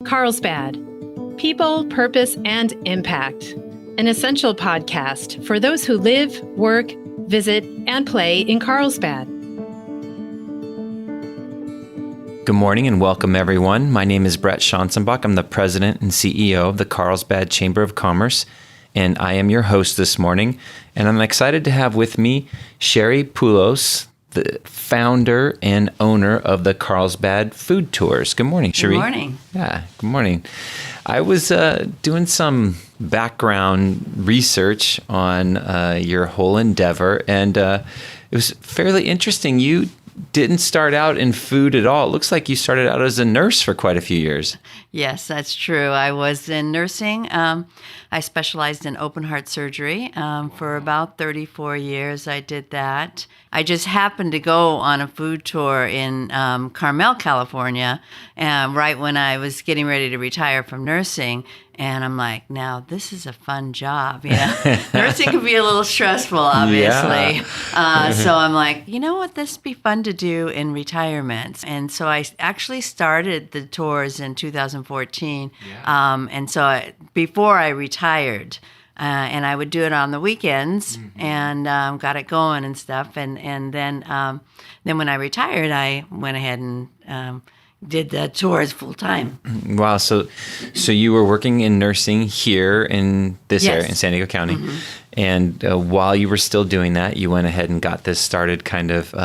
Carlsbad, People, Purpose, and Impact, an essential podcast for those who live, work, visit, and play in Carlsbad. Good morning and welcome, everyone. My name is Bret Schanzenbach. I'm the president and CEO of the Carlsbad Chamber of Commerce, and I am your host this morning. And I'm excited to have with me Cheri Poulos, the founder and owner of the Carlsbad Food Tours. Good morning, Cheri. Good morning. Yeah, good morning. I was doing some background research on your whole endeavor, and it was fairly interesting. You didn't start out in food at all. It looks like you started out as a nurse for quite a few years. Yes, that's true. I was in nursing. I specialized in open heart surgery. For about 34 years, I did that. I just happened to go on a food tour in Carmel, California, right when I was getting ready to retire from nursing. And I'm like, now this is a fun job. You know? Nursing can be a little stressful, obviously. Yeah. So I'm like, you know what, this would be fun to do in retirement. And so I actually started the tours in 2014. Yeah. And so before I retired, and I would do it on the weekends, and got it going and stuff. And then when I retired, I went ahead and did the tours full time. Wow. So you were working in nursing here in this area in San Diego County. And while you were still doing that, you went ahead and got this started kind of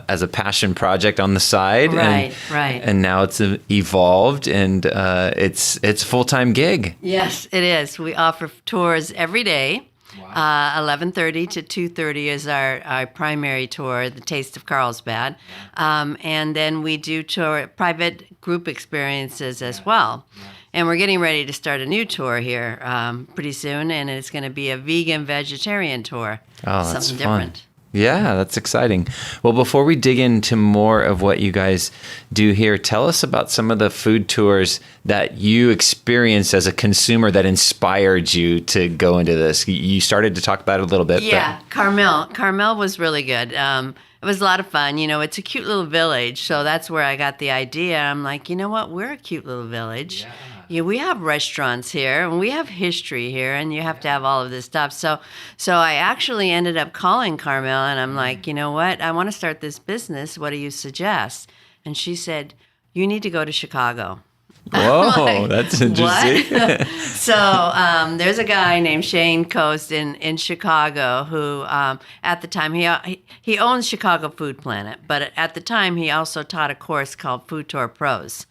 as a passion project on the side. Right. And now it's evolved, and it's a full-time gig. Yes, it is. We offer tours every day. Wow. 11:30 to 2:30 is our primary tour, the Taste of Carlsbad. And then we do private group experiences as well. Yeah. And we're getting ready to start a new tour here pretty soon, and it's going to be a vegan-vegetarian tour. Oh, that's something fun. Different. Yeah, that's exciting. Well, before we dig into more of what you guys do here, tell us about some of the food tours that you experienced as a consumer that inspired you to go into this. You started to talk about it a little bit. Yeah, Carmel was really good. It was a lot of fun. You know, it's a cute little village, so that's where I got the idea. I'm like, you know what? We're a cute little village. Yeah, we have restaurants here, and we have history here, and you have to have all of this stuff. So I actually ended up calling Carmel, and I'm like, you know what? I want to start this business. What do you suggest? And she said, you need to go to Chicago. Whoa, like, that's interesting. So there's a guy named Shane Coast in Chicago who, at the time, he owns Chicago Food Planet, but at the time he also taught a course called Food Tour Pros.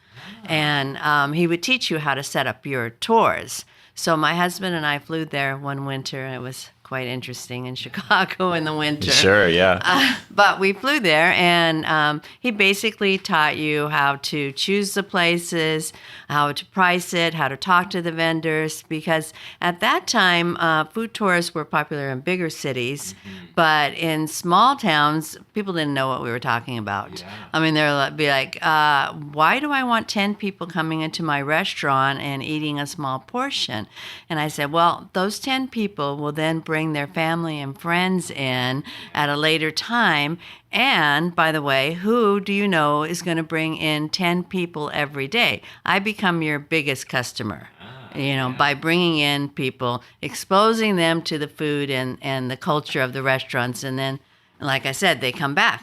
And he would teach you how to set up your tours. So my husband and I flew there one winter, and it was quite interesting in Chicago in the winter. Sure, yeah. But we flew there, and he basically taught you how to choose the places, how to price it, how to talk to the vendors, because at that time, food tours were popular in bigger cities, but in small towns, people didn't know what we were talking about. Yeah. I mean, they'll be like, why do I want 10 people coming into my restaurant and eating a small portion? And I said, well, those 10 people will then bring their family and friends in at a later time. And by the way, who do you know is going to bring in 10 people every day? I become your biggest customer, by bringing in people, exposing them to the food and the culture of the restaurants. And then, like I said, they come back.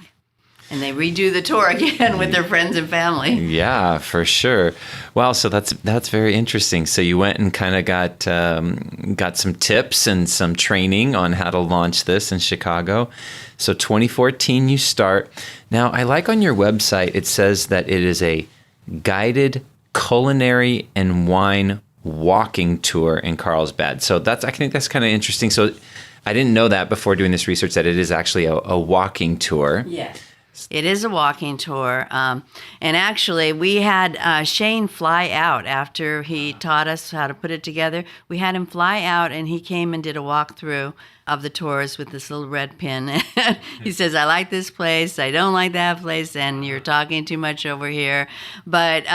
And they redo the tour again with their friends and family. Yeah, for sure. Wow, so that's very interesting. So you went and kind of got some tips and some training on how to launch this in Chicago. So 2014 you start. Now, I like on your website, it says that it is a guided culinary and wine walking tour in Carlsbad. So I think that's kind of interesting. So I didn't know that before doing this research, that it is actually a walking tour. Yes. It is a walking tour. And actually, we had Shane fly out after he taught us how to put it together. We had him fly out, and he came and did a walkthrough of the tours with this little red pin. He says, I like this place, I don't like that place, and you're talking too much over here. But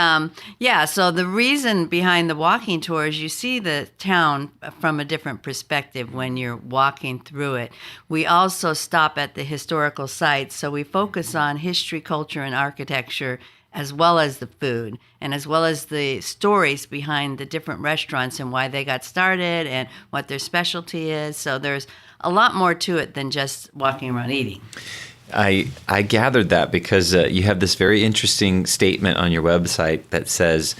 so the reason behind the walking tour is you see the town from a different perspective when you're walking through it. We also stop at the historical sites, so we focus on history, culture, and architecture as well as the food, and as well as the stories behind the different restaurants and why they got started and what their specialty is. So there's a lot more to it than just walking around eating. I gathered that because you have this very interesting statement on your website that says,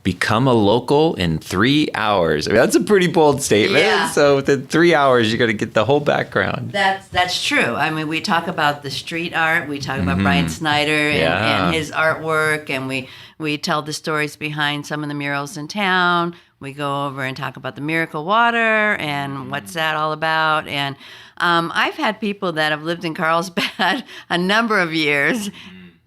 become a local in 3 hours. I mean, that's a pretty bold statement. Yeah. So within 3 hours, you're going to get the whole background. That's true. I mean, we talk about the street art. We talk about Brian Snyder and his artwork, and we tell the stories behind some of the murals in town. We go over and talk about the Miracle Water and what's that all about. And I've had people that have lived in Carlsbad a number of years,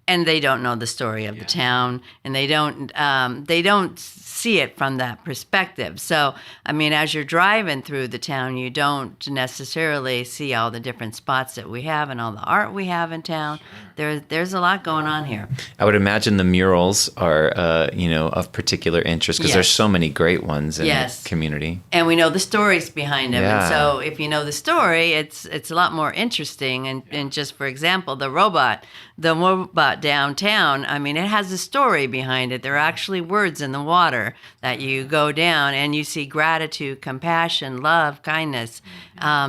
and they don't know the story of the town, and they don't see it from that perspective. So, I mean, as you're driving through the town, you don't necessarily see all the different spots that we have and all the art we have in town. There's a lot going on here. I would imagine the murals are, of particular interest because there's so many great ones in the community. And we know the stories behind them. Yeah. And so if you know the story, it's a lot more interesting. And just for example, the robot downtown, I mean, it has a story behind it. There are actually words in the water that you go down and you see gratitude, compassion, love, kindness.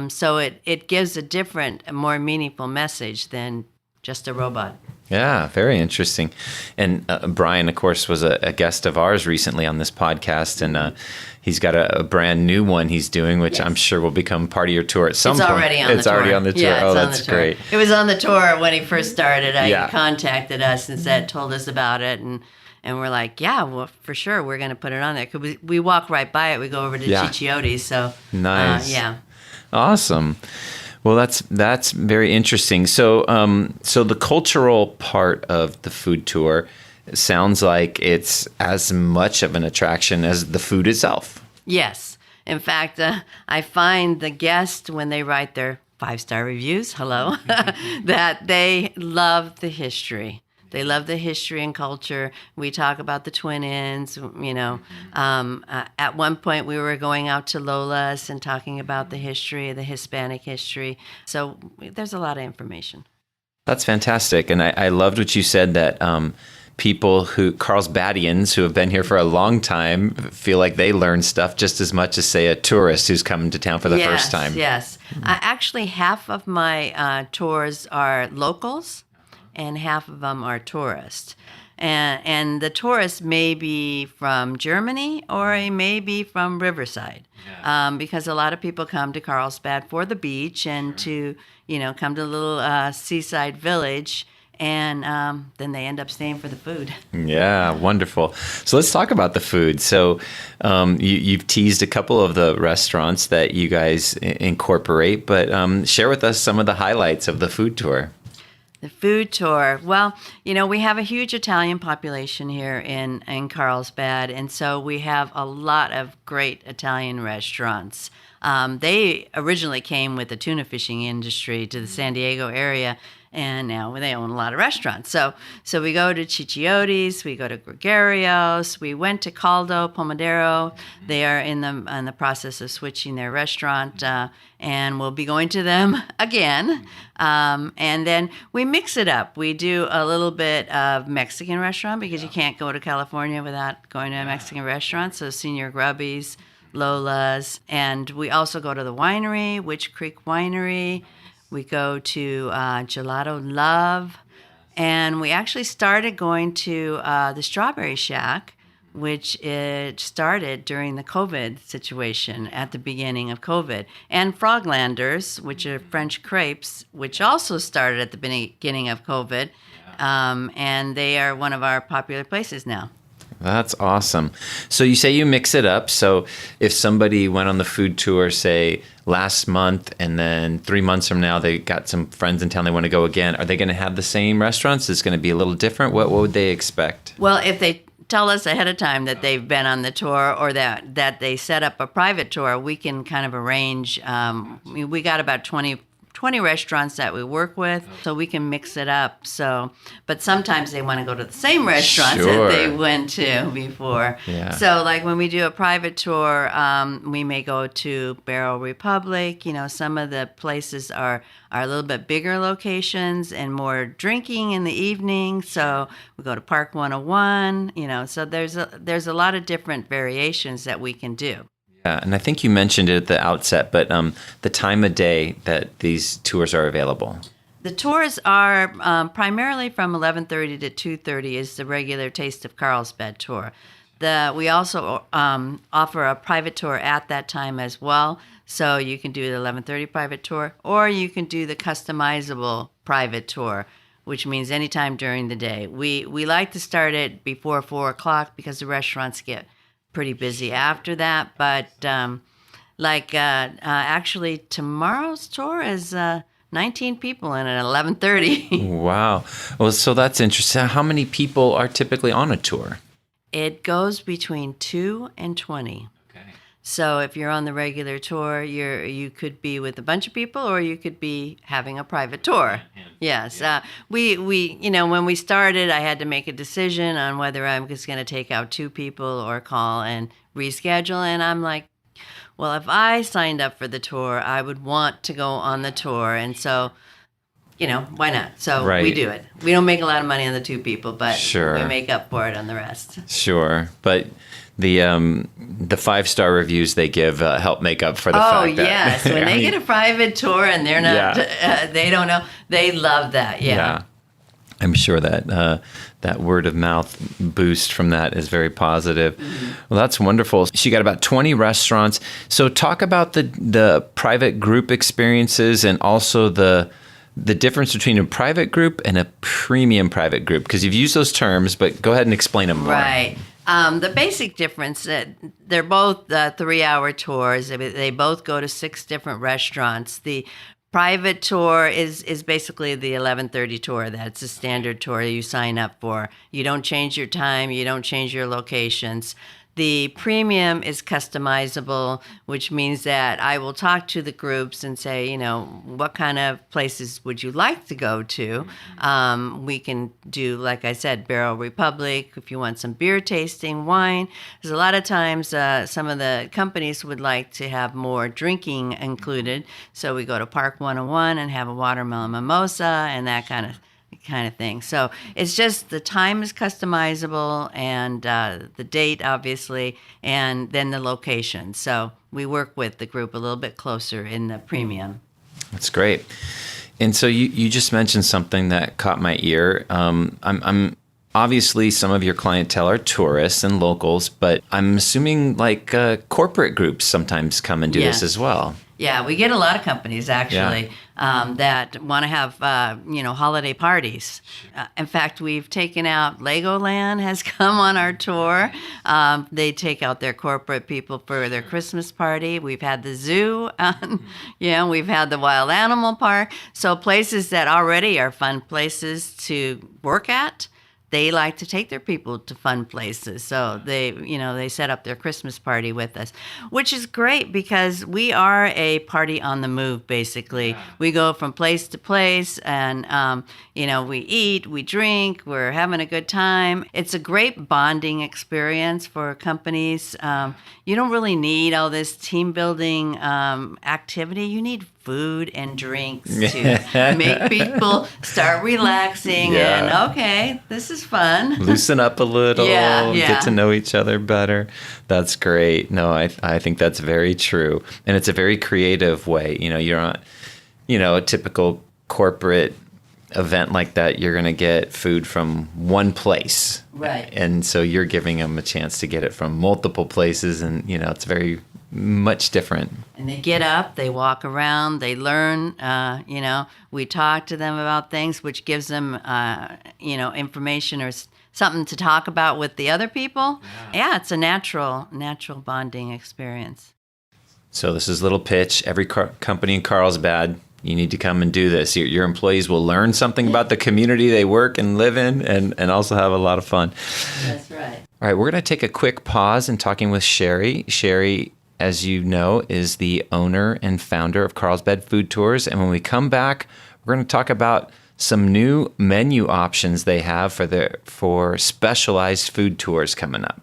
So it gives a different, more meaningful message than just a robot. Yeah, very interesting. And Brian, of course, was a guest of ours recently on this podcast, and he's got a brand new one he's doing, which I'm sure will become part of your tour at some point. It's already on the tour. Yeah, oh, that's great. It was on the tour when he first started. He contacted us and told us about it, and we're like, yeah, well, for sure, we're going to put it on there. 'Cause we walk right by it. We go over to Chicchioti's. So nice. Awesome. Well, that's very interesting. So, so the cultural part of the food tour sounds like it's as much of an attraction as the food itself. Yes. In fact, I find the guests, when they write their 5-star reviews, that they love the history. They love the history and culture. We talk about the Twin Inns, at one point we were going out to Lola's and talking about the history, the Hispanic history. So there's a lot of information. That's fantastic. And I loved what you said that people Carlsbadians who have been here for a long time feel like they learn stuff just as much as, say, a tourist who's coming to town for the first time. Yes. Actually, half of my tours are locals, and half of them are tourists. And the tourists may be from Germany or he may be from Riverside, because a lot of people come to Carlsbad for the beach and to, come to a little seaside village, and then they end up staying for the food. Yeah, wonderful. So let's talk about the food. So you've teased a couple of the restaurants that you guys incorporate, but share with us some of the highlights of the food tour. The food tour. Well, we have a huge Italian population here in Carlsbad, and so we have a lot of great Italian restaurants. They originally came with the tuna fishing industry to the San Diego area, and now they own a lot of restaurants. So we go to Cicchioti's, we go to Gregorio's, we went to Caldo Pomodoro. They are in the process of switching their restaurant, and we'll be going to them again. And then we mix it up. We do a little bit of Mexican restaurant because you can't go to California without going to a Mexican restaurant. So Senor Grubby's, Lola's, and we also go to the winery, Witch Creek Winery. We go to Gelato Love, and we actually started going to the Strawberry Shack, which it started during the COVID situation at the beginning of COVID, and Froglanders, which are French crepes, which also started at the beginning of COVID, and they are one of our popular places now. That's awesome. So you say you mix it up. So if somebody went on the food tour, say, last month, and then 3 months from now they got some friends in town, they want to go again, are they going to have the same restaurants? Is it going to be a little different? What would they expect? Well, if they tell us ahead of time that they've been on the tour or that they set up a private tour, we can kind of arrange. We got about 20 20 restaurants that we work with, so we can mix it up. So, but sometimes they want to go to the same restaurants Sure. that they went to before. Yeah. So, like when we do a private tour, we may go to Barrel Republic. Some of the places are a little bit bigger locations and more drinking in the evening. So we go to Park 101. So there's a lot of different variations that we can do. Yeah, and I think you mentioned it at the outset, but the time of day that these tours are available. The tours are primarily from 11:30 to 2:30 is the regular Taste of Carlsbad tour. We also offer a private tour at that time as well. So you can do the 11:30 private tour, or you can do the customizable private tour, which means anytime during the day. We like to start it before 4 o'clock because the restaurants get pretty busy after that. But actually tomorrow's tour is 19 people in at 11:30. Wow. Well, so that's interesting. How many people are typically on a tour? It goes between 2 and 20. Okay. So if you're on the regular tour, you could be with a bunch of people, or you could be having a private tour. Yes. Yeah. We when we started, I had to make a decision on whether I'm just going to take out 2 people or call and reschedule. And I'm like, well, if I signed up for the tour, I would want to go on the tour. And so, why not? So Right. we do it. We don't make a lot of money on the 2 people, but Sure. we make up for it on the rest. Sure, but the 5-star reviews they give help make up for the fact that. Oh yes, when they get a private tour and they're not, they don't know. They love that. Yeah. I'm sure that that word of mouth boost from that is very positive. Mm-hmm. Well, that's wonderful. She got about 20 restaurants. So talk about the private group experiences and also the difference between a private group and a premium private group, because you've used those terms, but go ahead and explain them more. Right. The basic difference, they're both 3-hour tours. They both go to 6 different restaurants. The private tour is basically the 11:30 tour. That's a standard tour you sign up for. You don't change your time. You don't change your locations. The premium is customizable, which means that I will talk to the groups and say, what kind of places would you like to go to? We can do, like I said, Barrel Republic, if you want some beer tasting, wine. There's a lot of times some of the companies would like to have more drinking included. So we go to Park 101 and have a watermelon mimosa and that kind of thing. So it's just the time is customizable, and the date, obviously, and then the location. So we work with the group a little bit closer in the premium. That's great. And so you just mentioned something that caught my ear. I'm obviously some of your clientele are tourists and locals, but I'm assuming like corporate groups sometimes come and do this as well. Yeah, we get a lot of companies actually that want to have holiday parties. In fact, we've taken out Legoland has come on our tour. They take out their corporate people for their Christmas party. We've had the zoo. We've had the wild animal park. So places that already are fun places to work at. They like to take their people to fun places. So they set up their Christmas party with us, which is great because we are a party on the move, basically. Yeah. We go from place to place and, we eat, we drink, we're having a good time. It's a great bonding experience for companies. You don't really need all this team building activity. You need food and drinks to make people start relaxing and, okay, this is fun. Loosen up a little, get to know each other better. That's great. No, I think that's very true. And it's a very creative way. You're on, a typical corporate event like that, you're going to get food from one place. Right. And so you're giving them a chance to get it from multiple places. And, it's very much different. And they get up, they walk around, they learn, we talk to them about things, which gives them, information or something to talk about with the other people. Yeah, it's a natural bonding experience. So this is a little pitch. Every company in Carlsbad, you need to come and do this. Your employees will learn something about the community they work and live in and also have a lot of fun. That's right. All right, we're going to take a quick pause in talking with Cheri. Cheri, as you know, is the owner and founder of Carlsbad Food Tours. And when we come back, we're going to talk about some new menu options they have for specialized food tours coming up.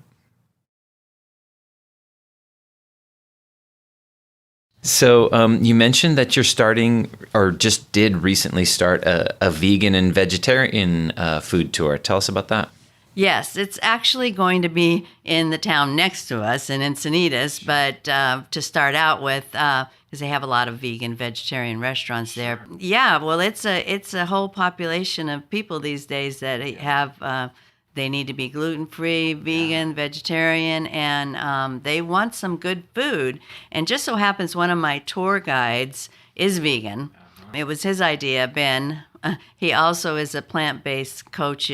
So you mentioned that you're starting, or just did recently start, a vegan and vegetarian food tour. Tell us about that. Yes, it's actually going to be in the town next to us in Encinitas, but to start out with, because they have a lot of vegan, vegetarian restaurants there. Yeah, well, it's a whole population of people these days that have they need to be gluten-free, vegan, vegetarian, and they want some good food. And just so happens one of my tour guides is vegan. It was his idea, Ben. He also is a plant-based coach,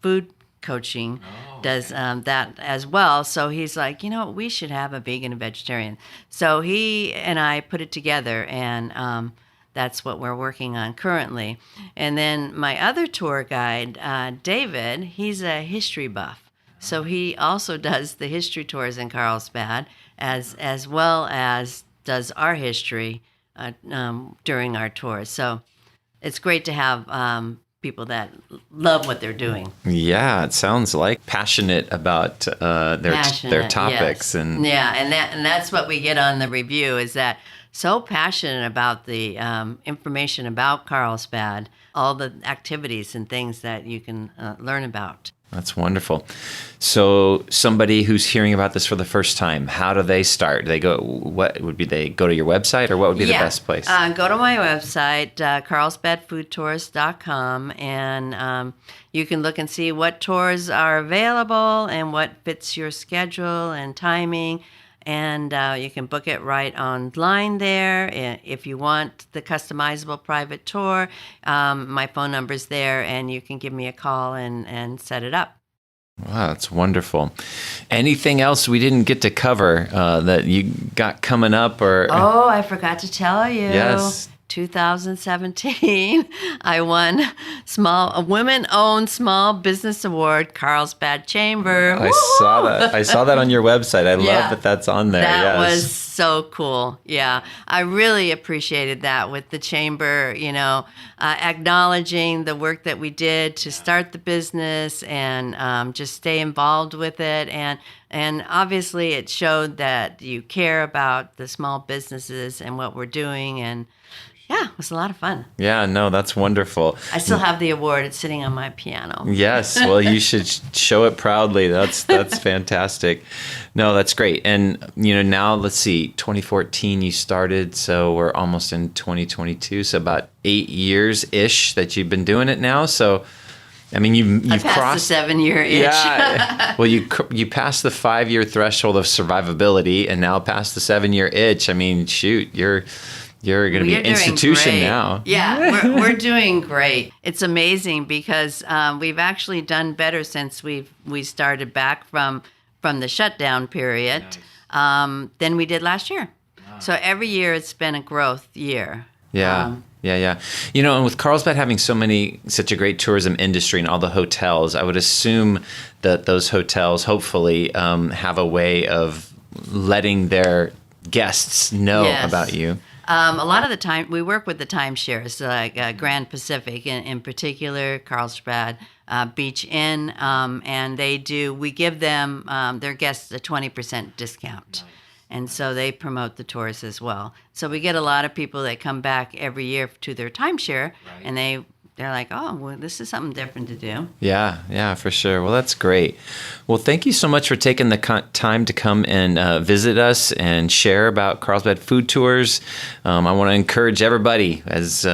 food coaching, does that as well. So he's like, we should have a vegan and vegetarian. So he and I put it together, and that's what we're working on currently. And then my other tour guide, David, he's a history buff. So he also does the history tours in Carlsbad as well as does our history during our tours. So it's great to have people that love what they're doing. Yeah, it sounds like passionate about their topics. Yes. And that's what we get on the review, is that so passionate about the information about Carlsbad, all the activities and things that you can learn about. That's wonderful. So somebody who's hearing about this for the first time, how do they start? They go to your website, or what would be the best place? Go to my website, carlsbadfoodtours.com, and you can look and see what tours are available and what fits your schedule and timing. And you can book it right online there. If you want the customizable private tour, my phone number's there, and you can give me a call and set it up. Wow, that's wonderful. Anything else we didn't get to cover that you got coming up? Oh, I forgot to tell you. Yes. 2017, I won a women-owned small business award, Carlsbad Chamber. I saw that. I saw that on your website. I love that that's on there. That was so cool. Yeah, I really appreciated that with the chamber, acknowledging the work that we did to start the business and just stay involved with it. And obviously it showed that you care about the small businesses and what we're doing. And yeah, it was a lot of fun. Yeah, no, that's wonderful. I still have the award. It's sitting on my piano. Yes, well, you should show it proudly. That's fantastic. No, that's great. And, now let's see, 2014 you started, so we're almost in 2022, so about 8 years-ish that you've been doing it now. So, I mean, you've crossed the 7-year itch. Yeah. Well, you passed the 5-year threshold of survivability, and now past the 7-year itch. I mean, shoot, you're going to be an institution now. Yeah, we're doing great. It's amazing because we've actually done better since we started back from the shutdown period than we did last year. Wow. So every year it's been a growth year. Yeah. Yeah. And with Carlsbad having such a great tourism industry and all the hotels, I would assume that those hotels hopefully have a way of letting their guests know about you. A lot of the time, we work with the timeshares, like Grand Pacific in particular, Carlsbad Beach Inn, and we give them, their guests, a 20% discount. Nice. And so they promote the tours as well. So we get a lot of people that come back every year to their timeshare, and they're like, oh, well, this is something different to do. Yeah, for sure. Well, that's great. Well, thank you so much for taking the time to come and visit us and share about Carlsbad Food Tours. I want to encourage everybody, as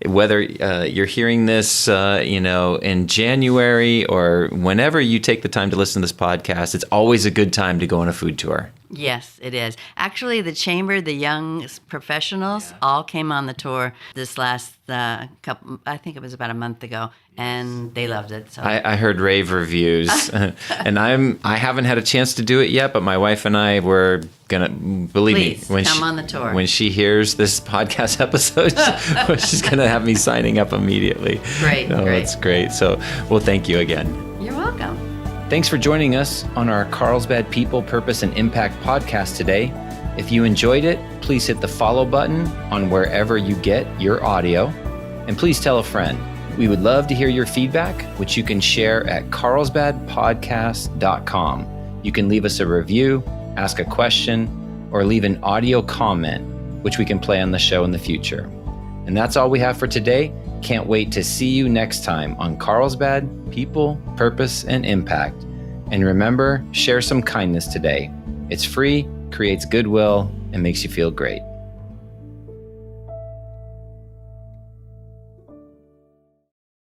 whether you're hearing this, in January or whenever you take the time to listen to this podcast, it's always a good time to go on a food tour. Yes, it is. Actually, the chamber, the young professionals, all came on the tour this last couple, I think it was about a month ago, and they loved it. So I heard rave reviews, and I haven't had a chance to do it yet, but my wife and I were gonna, Please, me, come on the tour. When she hears this podcast episode, she's gonna have me signing up immediately. Great. That's great. So, well, thank you again. You're welcome. Thanks for joining us on our Carlsbad People, Purpose, and Impact podcast today. If you enjoyed it, please hit the follow button on wherever you get your audio, and please tell a friend. We would love to hear your feedback, which you can share at carlsbadpodcast.com. You can leave us a review, ask a question, or leave an audio comment, which we can play on the show in the future. And that's all we have for today. Can't wait to see you next time on Carlsbad, People, Purpose, and Impact. And remember, share some kindness today. It's free, creates goodwill, and makes you feel great.